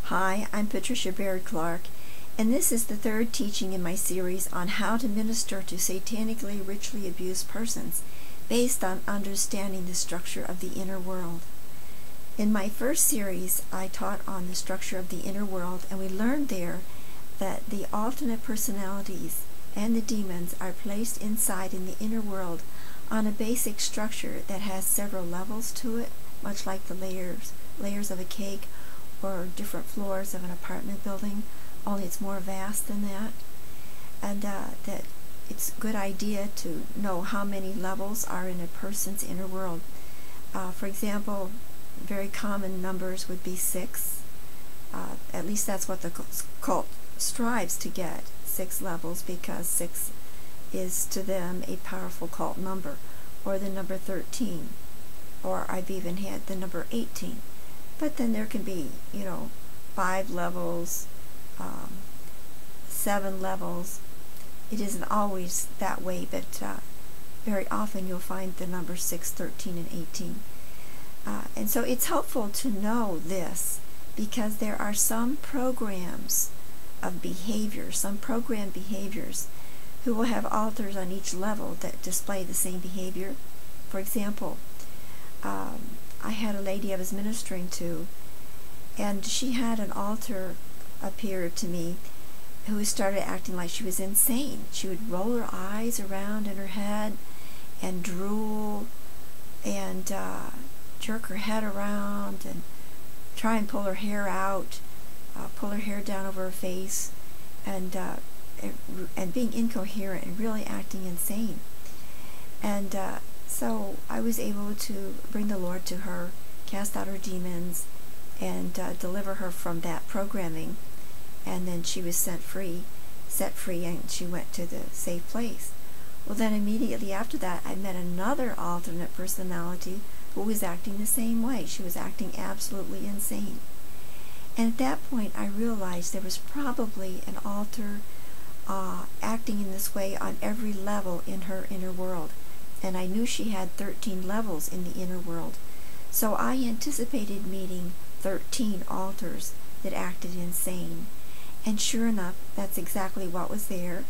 Hi, I'm Patricia Baird Clark, and this is the third teaching in my series on how to minister to satanically ritually abused persons based on understanding the structure of the inner world. In my first series, I taught on the structure of the inner world, and we learned there that the alternate personalities and the demons are placed inside in the inner world on a basic structure that has several levels to it, much like the layers of a cake or different floors of an apartment building, only it's more vast than that. And that it's a good idea to know how many levels are in a person's inner world. For example, very common numbers would be 6. At least that's what the cult strives to get, 6 levels, because 6 is to them a powerful cult number, or the number 13, or I've even had the number 18. But then there can be, 5 levels, 7 levels. It isn't always that way, but very often you'll find the numbers 6, 13, and 18. And so it's helpful to know this because there are some programs of behavior, some programmed behaviors, who will have altars on each level that display the same behavior. For example, I had a lady I was ministering to, and she had an altar appear to me who started acting like she was insane. She would roll her eyes around in her head and drool and jerk her head around and try and pull her hair out, pull her hair down over her face, and being incoherent and really acting insane. And so I was able to bring the Lord to her, cast out her demons, and deliver her from that programming. And then she was set free, and she went to the safe place. Well, then immediately after that, I met another alternate personality who was acting the same way. She was acting absolutely insane. And at that point, I realized there was probably an altar acting in this way on every level in her inner world. And I knew she had 13 levels in the inner world. So I anticipated meeting 13 altars that acted insane. And sure enough, that's exactly what was there.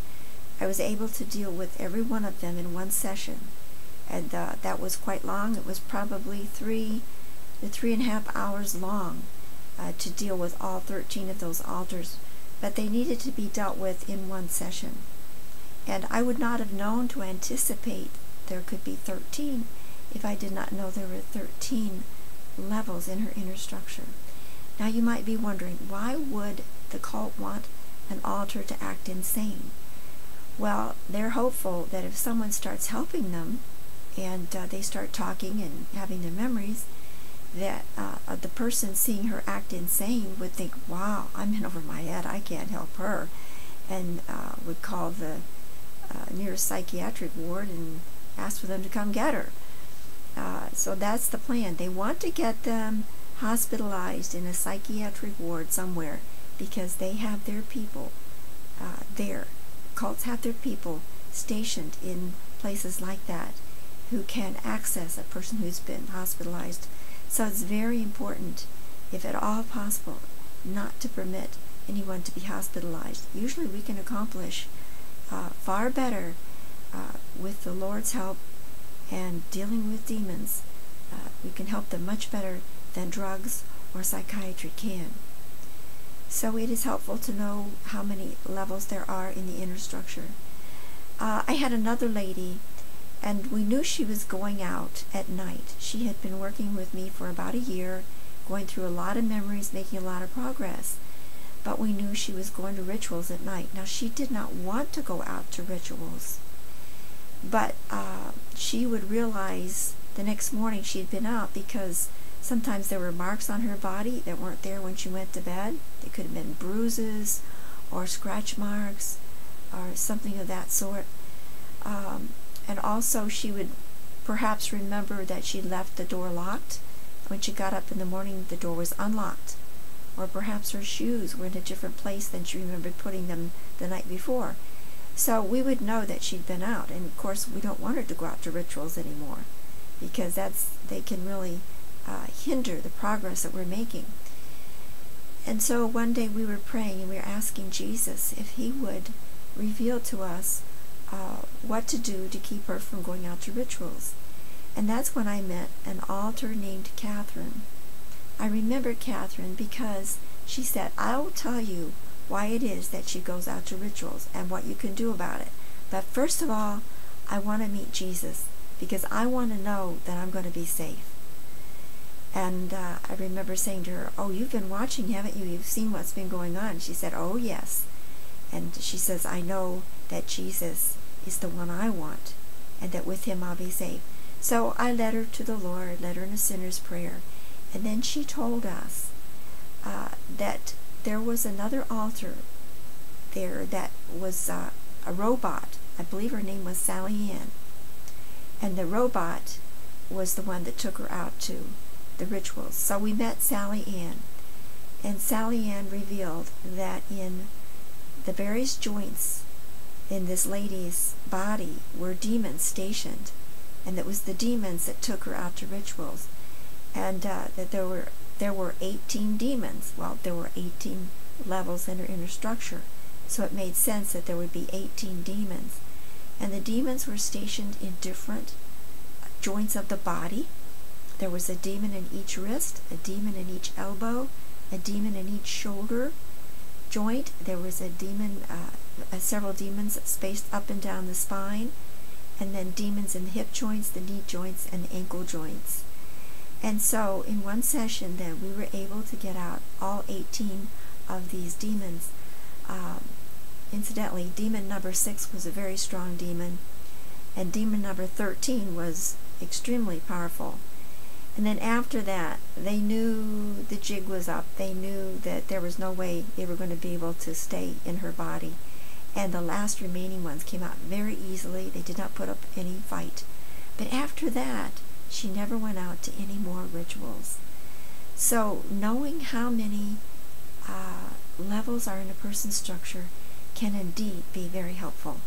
I was able to deal with every one of them in one session. And that was quite long. It was probably 3 to 3.5 hours long to deal with all 13 of those altars. But they needed to be dealt with in one session. And I would not have known to anticipate there could be 13 if I did not know there were 13 levels in her inner structure. Now you might be wondering, why would the cult want an altar to act insane? Well, they're hopeful that if someone starts helping them and they start talking and having their memories, that the person seeing her act insane would think, wow, I'm in over my head, I can't help her, and would call the nearest psychiatric ward and ask for them to come get her. So that's the plan. They want to get them hospitalized in a psychiatric ward somewhere because they have their people there. Cults have their people stationed in places like that who can access a person who's been hospitalized. So it's very important, if at all possible, not to permit anyone to be hospitalized. Usually we can accomplish far better with the Lord's help and dealing with demons. We can help them much better than drugs or psychiatry can. So it is helpful to know how many levels there are in the inner structure. I had another lady, and we knew she was going out at night. She had been working with me for about a year, going through a lot of memories, making a lot of progress. But we knew she was going to rituals at night. Now, she did not want to go out to rituals, but she would realize the next morning she had been out because sometimes there were marks on her body that weren't there when she went to bed. They could have been bruises or scratch marks or something of that sort. And also she would perhaps remember that she left the door locked. When she got up in the morning, the door was unlocked. Or perhaps her shoes were in a different place than she remembered putting them the night before. So we would know that she'd been out. And of course, we don't want her to go out to rituals anymore because they can really hinder the progress that we're making. And so one day we were praying and we were asking Jesus if he would reveal to us what to do to keep her from going out to rituals. And that's when I met an altar named Catherine. I remember Catherine because she said, "I'll tell you why it is that she goes out to rituals and what you can do about it. But first of all, I want to meet Jesus because I want to know that I'm going to be safe." And I remember saying to her, "Oh, you've been watching, haven't you? You've seen what's been going on." She said, "Oh, yes." And she says, "I know that Jesus is the one I want and that with him I'll be safe." So I led her to the Lord, led her in a sinner's prayer. And then she told us that there was another altar there that was a robot. I believe her name was Sally Ann. And the robot was the one that took her out to the rituals. So we met Sally Ann. And Sally Ann revealed that in the various joints in this lady's body were demons stationed. And it was the demons that took her out to rituals. And that there were 18 demons. Well, there were 18 levels in her inner structure. So it made sense that there would be 18 demons. And the demons were stationed in different joints of the body. There was a demon in each wrist, a demon in each elbow, a demon in each shoulder joint. There was a demon, several demons spaced up and down the spine, and then demons in the hip joints, the knee joints, and the ankle joints. And so in one session then we were able to get out all 18 of these demons. Incidentally, demon number 6 was a very strong demon, and demon number 13 was extremely powerful. And then after that, they knew the jig was up. They knew that there was no way they were going to be able to stay in her body. And the last remaining ones came out very easily. They did not put up any fight. But after that, she never went out to any more rituals. So knowing how many levels are in a person's structure can indeed be very helpful.